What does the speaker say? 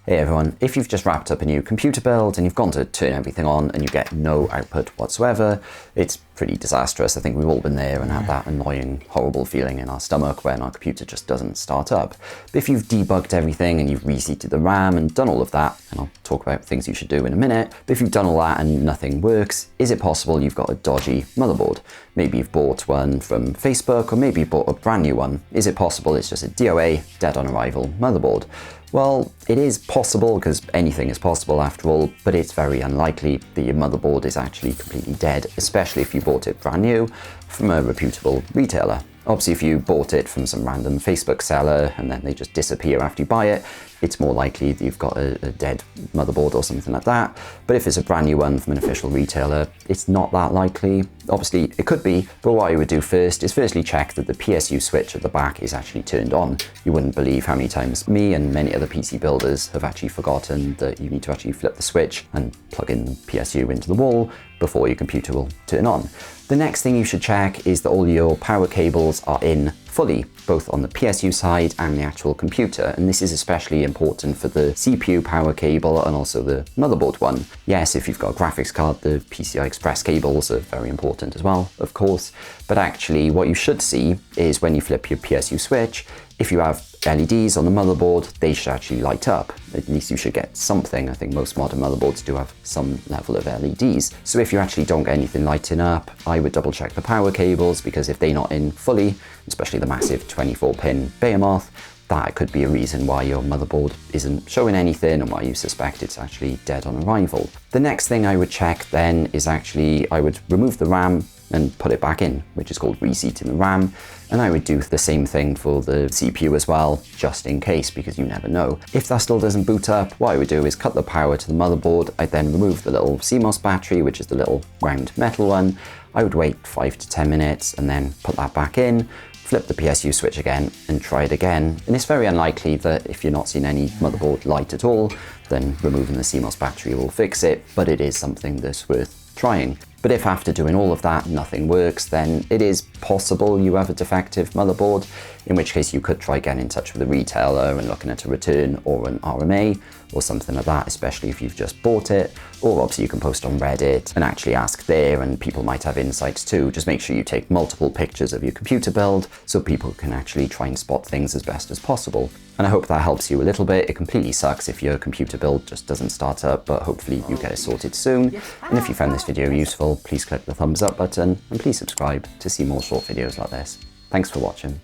Hey everyone, if you've just wrapped up a new computer build and you've gone to turn everything on and you get no output whatsoever, it's pretty disastrous. I think we've all been there and had that annoying, horrible feeling in our stomach when our computer just doesn't start up. But if you've debugged everything and you've reseated the RAM and done all of that, and I'll talk about things you should do in a minute, but if you've done all that and nothing works, is it possible you've got a dodgy motherboard? Maybe you've bought one from Facebook, or maybe you bought a brand new one. Is it possible it's just a DOA, dead on arrival motherboard? Well, it is possible, because anything is possible after all, but it's very unlikely that your motherboard is actually completely dead, especially if you bought it brand new from a reputable retailer. Obviously, if you bought it from some random Facebook seller and then they just disappear after you buy it, it's more likely that you've got a dead motherboard or something like that. But if it's a brand new one from an official retailer, it's not that likely. Obviously, it could be, but what I would do first is firstly check that the PSU switch at the back is actually turned on. You wouldn't believe how many times me and many other PC builders have actually forgotten that you need to actually flip the switch and plug in the PSU into the wall before your computer will turn on. The next thing you should check is that all your power cables are in fully, both on the PSU side and the actual computer, and this is especially important for the CPU power cable and also the motherboard one. Yes, if you've got a graphics card, the PCI Express cables are very important as well, of course, but actually what you should see is when you flip your PSU switch, if you have LEDs on the motherboard, they should actually light up. At least you should get something. I think most modern motherboards do have some level of LEDs. So if you actually don't get anything lighting up, I would double check the power cables, because if they're not in fully, especially the massive 24-pin Behemoth, that could be a reason why your motherboard isn't showing anything and why you suspect it's actually dead on arrival. The next thing I would check then is actually, I would remove the RAM and put it back in, which is called reseating the RAM. And I would do the same thing for the CPU as well, just in case, because you never know. If that still doesn't boot up, what I would do is cut the power to the motherboard. I'd then remove the little CMOS battery, which is the little round metal one. I would wait 5 to 10 minutes and then put that back in, flip the PSU switch again and try it again. And it's very unlikely that if you're not seeing any motherboard light at all, then removing the CMOS battery will fix it, but it is something that's worth trying. But if after doing all of that nothing works, then it is possible you have a defective motherboard, in which case you could try getting in touch with the retailer and looking at a return or an RMA or something like that, especially if you've just bought it. Or obviously you can post on Reddit and actually ask there, and people might have insights too. Just make sure you take multiple pictures of your computer build so people can actually try and spot things as best as possible. And I hope that helps you a little bit. It completely sucks if your computer build just doesn't start up, but hopefully you get it sorted soon. And if you found this video useful, please click the thumbs up button and please subscribe to see more short videos like this. Thanks for watching.